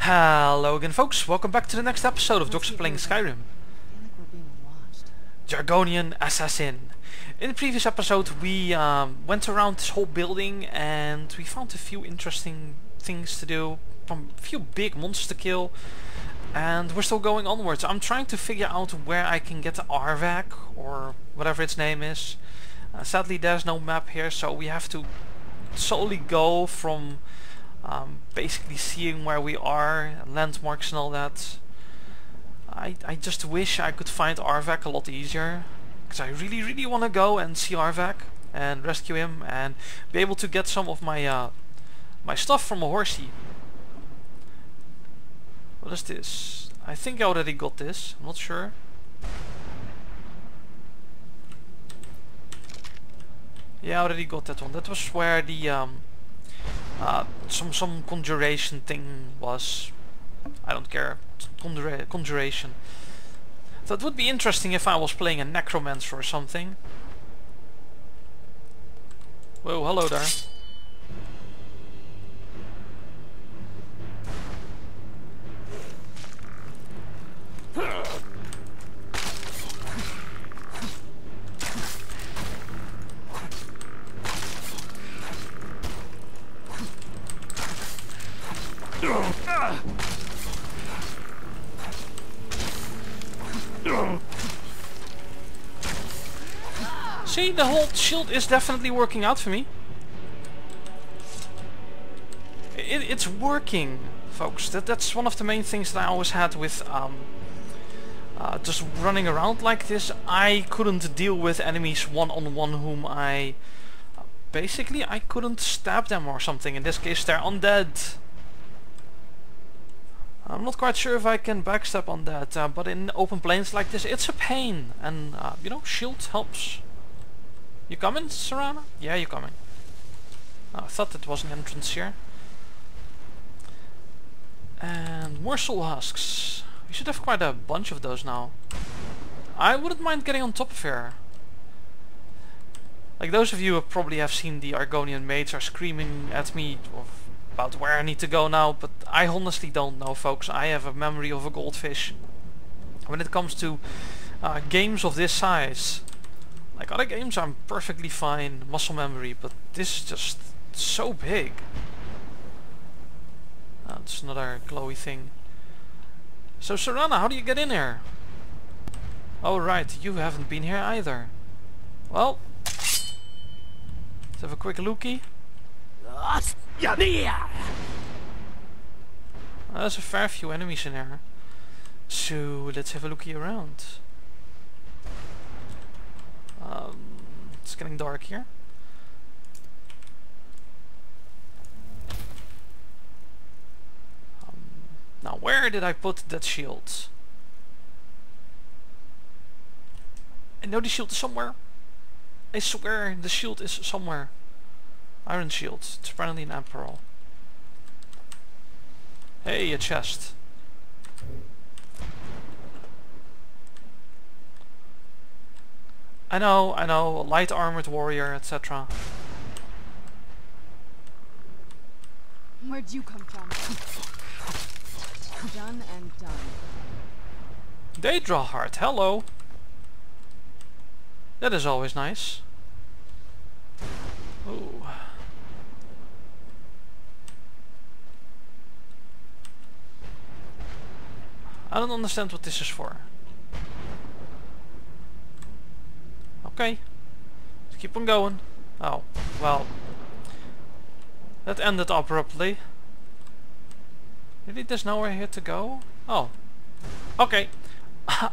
Hello again folks, welcome back to the next episode of Joxer playing Skyrim. The Argonian Assassin. In the previous episode we went around this whole building and we found a few interesting things to do, a few big monsters to kill, and we're still going onwards. I'm trying to figure out where I can get the Arvak, or whatever its name is. Sadly there's no map here, so we have to solely go from basically seeing where we are, landmarks and all that. I just wish I could find Arvak a lot easier, because I really want to go and see Arvak and rescue him and be able to get some of my my stuff from a horsey. What is this? I think I already got this, I'm not sure. Yeah, I already got that one. That was where the some conjuration thing was. I don't care. Conjuration. That would be interesting if I was playing a necromancer or something. Whoa, hello there. See, the whole shield is definitely working out for me. It's working, folks. That's one of the main things that I always had with just running around like this. I couldn't deal with enemies one-on-one whom basically I couldn't stab them or something. In this case they're undead. I'm not quite sure if I can backstab on that, but in open plains like this it's a pain, and you know, shield helps. You coming, Serana? Yeah, you're coming. Oh, I thought that was an entrance here. And more soul husks. We should have quite a bunch of those now. I wouldn't mind getting on top of here. Like those of you who probably have seen the Argonian mates are screaming at me about where I need to go now, but I honestly don't know, folks. I have a memory of a goldfish. When it comes to games of this size, like other games I'm perfectly fine, muscle memory, but this is just so big. That's another glowy thing. So Serana, how do you get in here? Oh right, you haven't been here either. Well, let's have a quick lookie. There's a fair few enemies in here, so let's have a lookie around. It's getting dark here. Now where did I put that shield? I know the shield is somewhere. I swear the shield is somewhere. Iron shield. It's apparently an emperor. Hey, a chest. I know, a light armored warrior, etc. Where'd you come from? Done and done. They draw hard. Hello. That is always nice. Ooh. I don't understand what this is for. Okay, let's keep on going. Oh, well, that ended abruptly. Really, there's nowhere here to go? Oh, okay.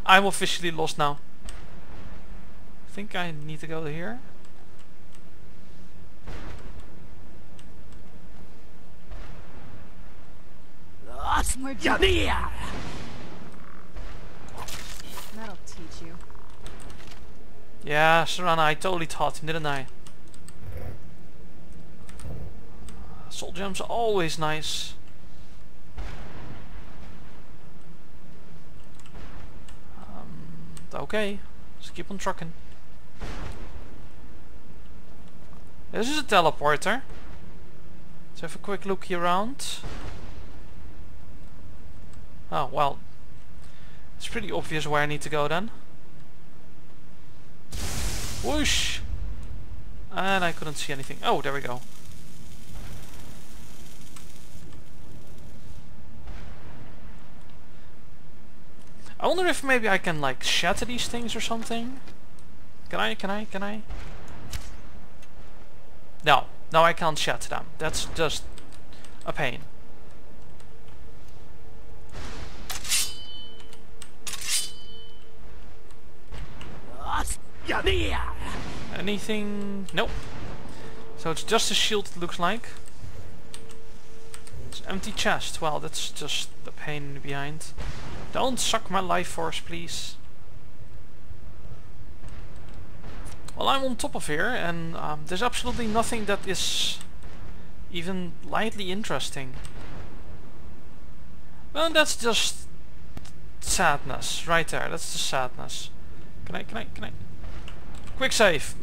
I'm officially lost now. I think I need to go here. That'll teach you. Yeah, Serana, I totally taught him, didn't I? Soul gems are always nice. Okay, let's keep on trucking. This is a teleporter. Let's have a quick look around. Oh, well. It's pretty obvious where I need to go then. Whoosh! And I couldn't see anything. Oh, there we go. I wonder if maybe I can like shatter these things or something. Can I? No, I can't shatter them. That's just a pain. Anything? Nope. So it's just a shield, it looks like. It's empty chest. Well, that's just a pain behind. Don't suck my life force, please. Well, I'm on top of here, and there's absolutely nothing that is even lightly interesting. Well, that's just sadness, right there. That's the sadness. Can I? Quick save.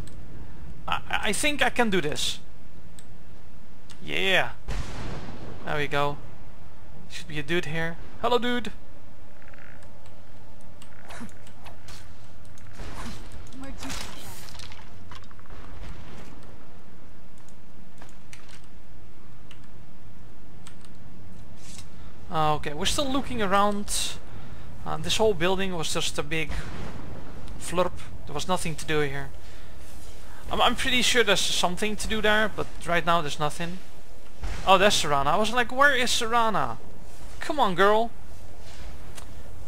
I think I can do this. Yeah. There we go. Should be a dude here. Hello, dude. Where'd you come from? Okay, we're still looking around. This whole building was just a big flurp. There was nothing to do here. I'm pretty sure there's something to do there, but right now there's nothing. Oh, there's Serana. I was like, where is Serana? Come on, girl.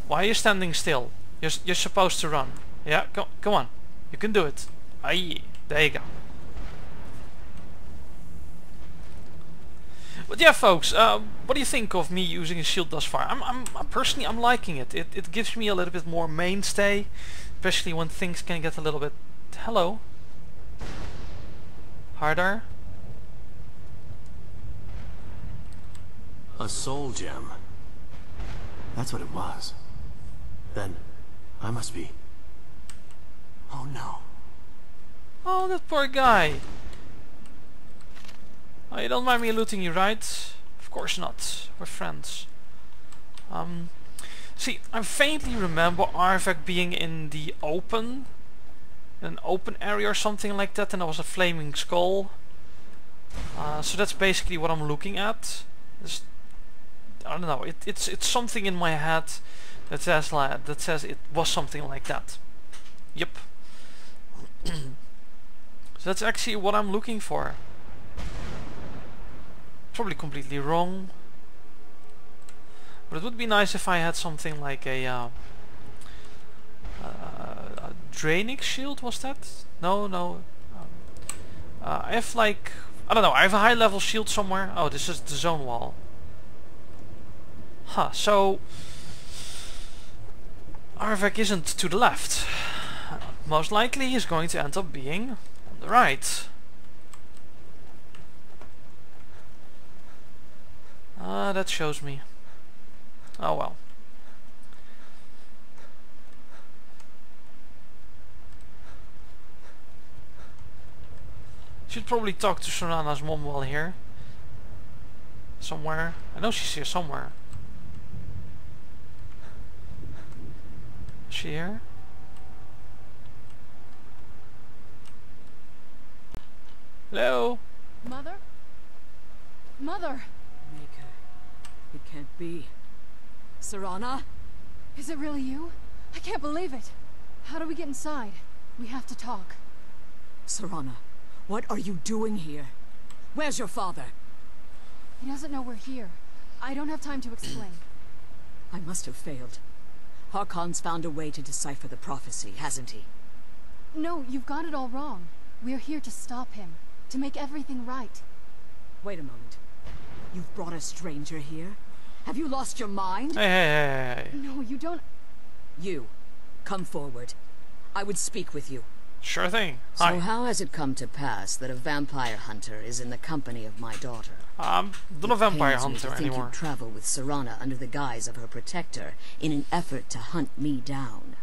Why are you standing still? You're supposed to run. Yeah, come on. You can do it. Aye, there you go. But yeah, folks, what do you think of me using a shield thus far? I'm personally, I'm liking it. It gives me a little bit more mainstay, especially when things can get a little bit... Hello. Harder. A soul gem. That's what it was. Then, I must be... Oh no. Oh, that poor guy. Oh, you don't mind me looting you, right? Of course not. We're friends. See, I faintly remember Arvek being in the open. An open area or something like that, and there was a flaming skull. So that's basically what I'm looking at. I don't know. It's something in my head that says it was something like that. Yep. So that's actually what I'm looking for. Probably completely wrong, but it would be nice if I had something like a draining shield. Was that? No. I have like, I don't know, I have a high level shield somewhere. Oh, this is the zone wall. Huh, so Arvek isn't to the left. Most likely he's going to end up being on the right. That shows me. Oh well. Should probably talk to Serana's mom while here. Somewhere. I know she's here somewhere. Is she here? Hello? Mother? Mother! Maker. It can't be. Serana? Is it really you? I can't believe it. How do we get inside? We have to talk. Serana, what are you doing here? Where's your father? He doesn't know we're here. I don't have time to explain. I must have failed. Harkon's found a way to decipher the prophecy, hasn't he? No, you've got it all wrong. We're here to stop him. To make everything right. Wait a moment. You've brought a stranger here? Have you lost your mind? Hey. No, you don't... You, come forward. I would speak with you. Sure thing. So Hi. how has it come to pass that a vampire hunter is in the company of my daughter? I'm not a vampire Pains me to hunter think anymore. you travel with Serana under the guise of her protector in an effort to hunt me down.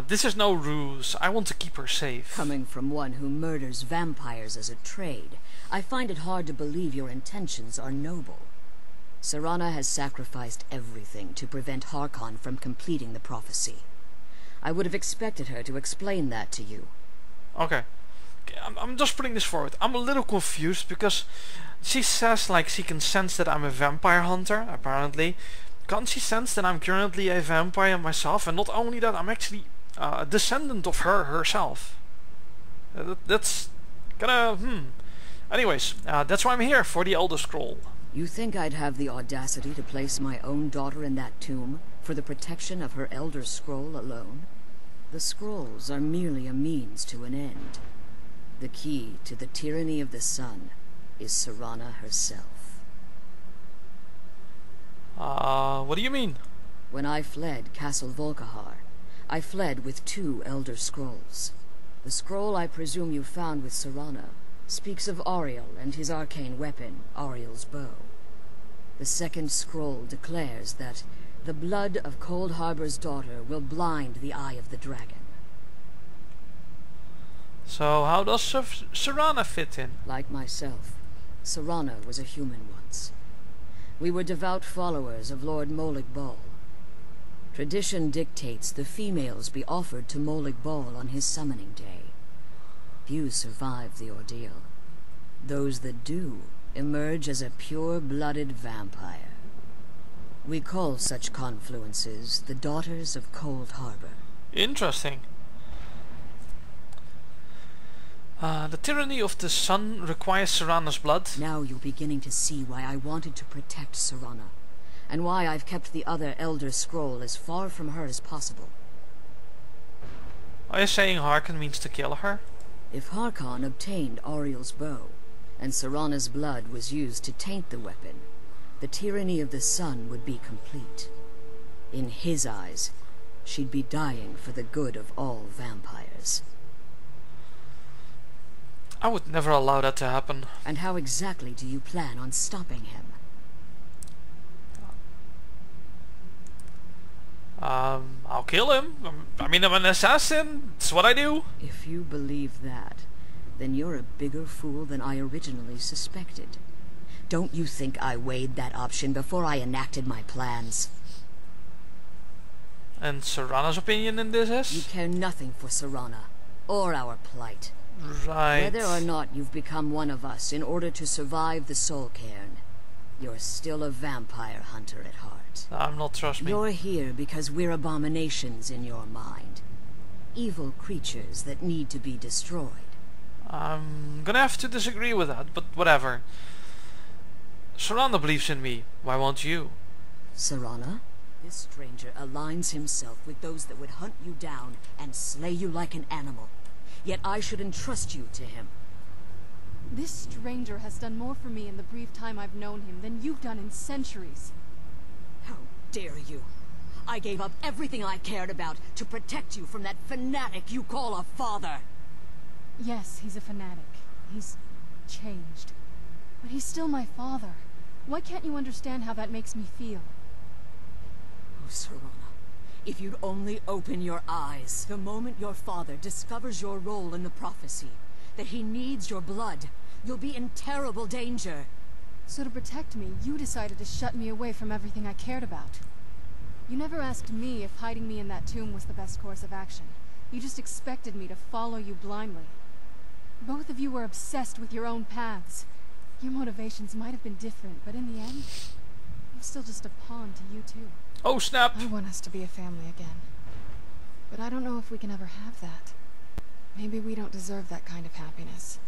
This is no ruse. I want to keep her safe. Coming from one who murders vampires as a trade, I find it hard to believe your intentions are noble. Serana has sacrificed everything to prevent Harkon from completing the prophecy. I would have expected her to explain that to you. Okay. I'm just putting this forward. I'm a little confused because she says like she can sense that I'm a vampire hunter, apparently. Can't she sense that I'm currently a vampire myself? And not only that, I'm actually a descendant of her herself. That's kinda, Anyways, that's why I'm here, for the Elder Scroll. You think I'd have the audacity to place my own daughter in that tomb for the protection of her Elder Scroll alone? The scrolls are merely a means to an end. The key to the tyranny of the sun is Serana herself. What do you mean? When I fled Castle Volkihar, I fled with 2 Elder Scrolls. The scroll I presume you found with Serana speaks of Ariel and his arcane weapon, Ariel's bow. The second scroll declares that the blood of Cold Harbor's daughter will blind the eye of the dragon. So how does Serana fit in? Like myself, Serana was a human once. We were devout followers of Lord Molig Bal. Tradition dictates the females be offered to Molig Bal on his summoning day. Few survive the ordeal. Those that do emerge as a pure-blooded vampire. We call such confluences the Daughters of Cold Harbor. Interesting. The tyranny of the sun requires Serana's blood. Now you're beginning to see why I wanted to protect Serana, and why I've kept the other Elder Scroll as far from her as possible. Are you saying Harkon means to kill her? If Harkon obtained Ariel's bow, and Serana's blood was used to taint the weapon, the tyranny of the sun would be complete. In his eyes, she'd be dying for the good of all vampires. I would never allow that to happen. And how exactly do you plan on stopping him? I'll kill him. I mean, I'm an assassin. It's what I do. If you believe that, then you're a bigger fool than I originally suspected. Don't you think I weighed that option before I enacted my plans? And Serana's opinion in this is? You care nothing for Serana, or our plight. Right. Whether or not you've become one of us in order to survive the Soul Cairn, you're still a vampire hunter at heart. I'm not, trust me. You're here because we're abominations in your mind. Evil creatures that need to be destroyed. I'm gonna have to disagree with that, but whatever. Serana believes in me. Why won't you? Serana? This stranger aligns himself with those that would hunt you down and slay you like an animal. Yet I should entrust you to him. This stranger has done more for me in the brief time I've known him than you've done in centuries. How dare you? I gave up everything I cared about to protect you from that fanatic you call a father. Yes, he's a fanatic. He's changed. But he's still my father. Why can't you understand how that makes me feel? Oh, Serana, if you'd only open your eyes. The moment your father discovers your role in the prophecy, that he needs your blood, you'll be in terrible danger. So to protect me, you decided to shut me away from everything I cared about. You never asked me if hiding me in that tomb was the best course of action. You just expected me to follow you blindly. Both of you were obsessed with your own paths. Your motivations might have been different, but in the end, I'm still just a pawn to you too. Oh snap! I want us to be a family again. But I don't know if we can ever have that. Maybe we don't deserve that kind of happiness.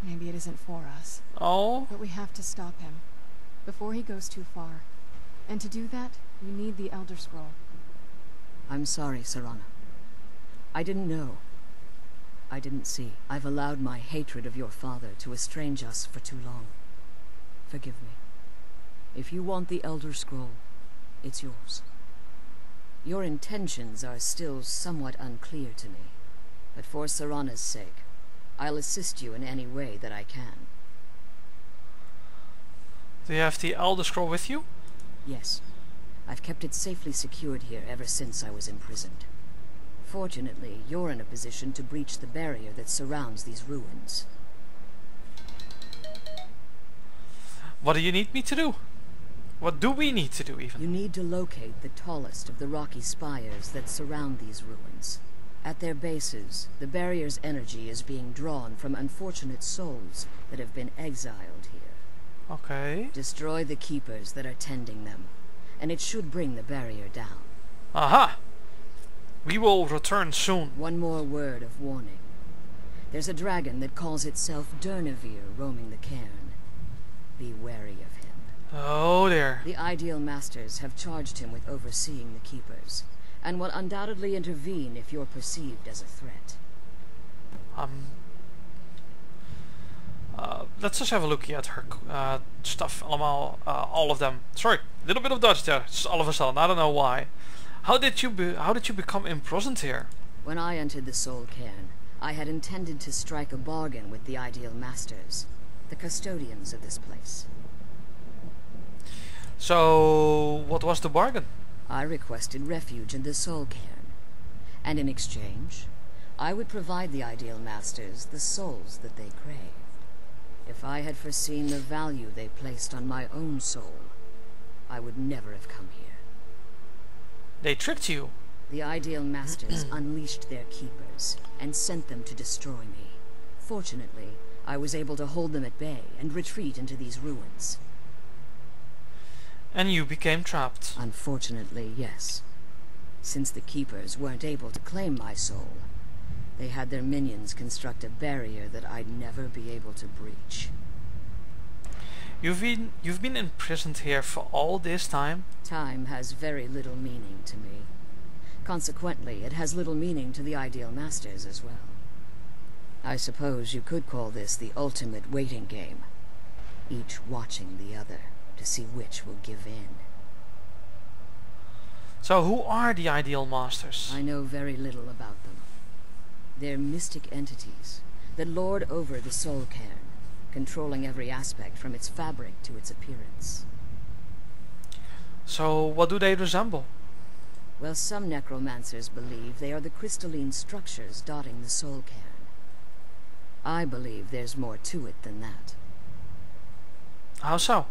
Maybe it isn't for us. Oh? But we have to stop him, before he goes too far. And to do that, we need the Elder Scroll. I'm sorry, Serana. I didn't know. I didn't see. I've allowed my hatred of your father to estrange us for too long. Forgive me. If you want the Elder Scroll, it's yours. Your intentions are still somewhat unclear to me, but for Serana's sake, I'll assist you in any way that I can. Do you have the Elder Scroll with you? Yes. I've kept it safely secured here ever since I was imprisoned. Fortunately, you're in a position to breach the barrier that surrounds these ruins. What do you need me to do? What do we need to do even? You need to locate the tallest of the rocky spires that surround these ruins. At their bases, the barrier's energy is being drawn from unfortunate souls that have been exiled here. Okay. Destroy the keepers that are tending them, and it should bring the barrier down. Aha! We will return soon. One more word of warning. There's a dragon that calls itself Durnevere roaming the cairn. Be wary of him. Oh dear. The Ideal Masters have charged him with overseeing the keepers, and will undoubtedly intervene if you're perceived as a threat. Let's just have a look here at her stuff. All of them. Sorry, a little bit of Dutch there. Just all of a sudden, I don't know why. How did you become imprisoned here? When I entered the Soul Cairn, I had intended to strike a bargain with the Ideal Masters, the custodians of this place. So, what was the bargain? I requested refuge in the Soul Cairn, and in exchange, I would provide the Ideal Masters the souls that they craved. If I had foreseen the value they placed on my own soul, I would never have come here. They tricked you. The Ideal Masters unleashed their keepers and sent them to destroy me. Fortunately, I was able to hold them at bay and retreat into these ruins. And you became trapped. Unfortunately, yes. Since the keepers weren't able to claim my soul, they had their minions construct a barrier that I'd never be able to breach. You've been imprisoned here for all this time? Time has very little meaning to me. Consequently, it has little meaning to the Ideal Masters as well. I suppose you could call this the ultimate waiting game, each watching the other to see which will give in. So who are the Ideal Masters? I know very little about them. They're mystic entities that lord over the Soul Cairn, controlling every aspect from its fabric to its appearance. So what do they resemble? Well, some necromancers believe they are the crystalline structures dotting the Soul Cairn. I believe there's more to it than that. How so?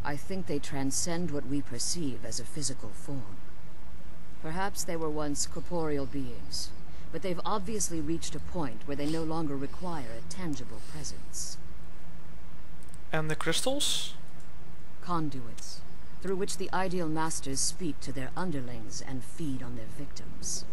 I think they transcend what we perceive as a physical form. Perhaps they were once corporeal beings, but they've obviously reached a point where they no longer require a tangible presence. And the crystals? Conduits, through which the Ideal Masters speak to their underlings and feed on their victims.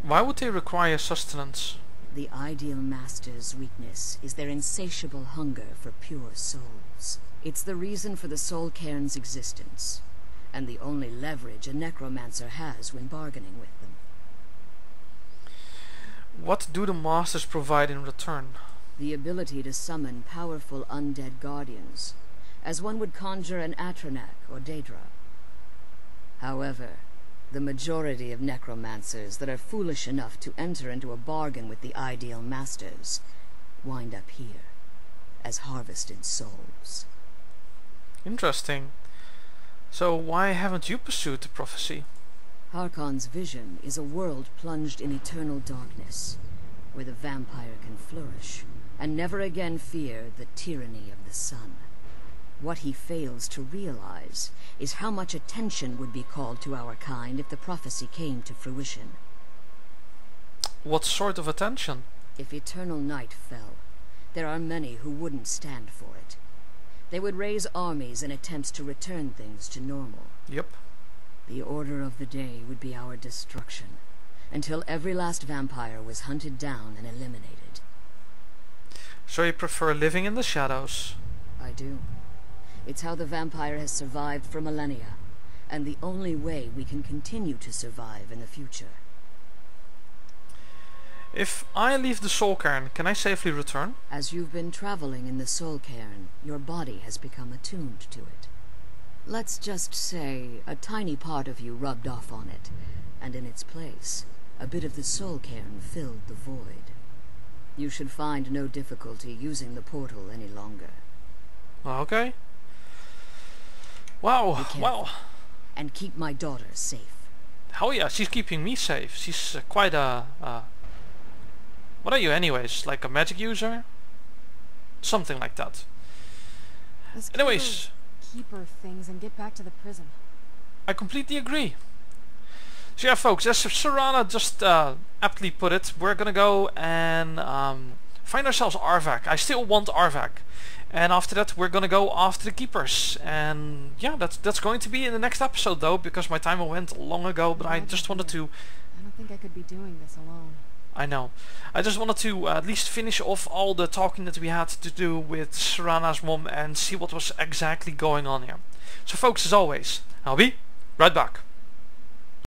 Why would they require sustenance? The Ideal Masters' weakness is their insatiable hunger for pure souls. It's the reason for the Soul Cairn's existence, and the only leverage a necromancer has when bargaining with them. What do the Masters provide in return? The ability to summon powerful undead guardians, as one would conjure an Atronak or Daedra. However, the majority of necromancers that are foolish enough to enter into a bargain with the Ideal Masters wind up here, as harvested souls. Interesting. So why haven't you pursued the prophecy? Harkon's vision is a world plunged in eternal darkness, where the vampire can flourish, and never again fear the tyranny of the sun. What he fails to realize is how much attention would be called to our kind if the prophecy came to fruition. What sort of attention? If eternal night fell, there are many who wouldn't stand for it. They would raise armies in attempts to return things to normal. Yep. The order of the day would be our destruction, until every last vampire was hunted down and eliminated. So you prefer living in the shadows? I do. It's how the vampire has survived for millennia, and the only way we can continue to survive in the future. If I leave the Soul Cairn, can I safely return? As you've been traveling in the Soul Cairn, your body has become attuned to it. Let's just say a tiny part of you rubbed off on it, and in its place, a bit of the Soul Cairn filled the void. You should find no difficulty using the portal any longer. Okay. Wow, Be careful, wow. and keep my daughter safe. Hell yeah, she's keeping me safe. She's quite a... what are you anyways? Like a magic user? Something like that. Let's kill Anyways, those keeper things and get back to the prison. I completely agree. So yeah folks, as Serana just aptly put it, we're gonna go and find ourselves Arvak. I still want Arvak. And after that we're gonna go after the keepers. And yeah, that's going to be in the next episode though, because my timer went long ago, but I just wanted to... I don't think I could be doing this alone. I know. I just wanted to at least finish off all the talking that we had to do with Serana's mom and see what was exactly going on here. So folks, as always, I'll be right back.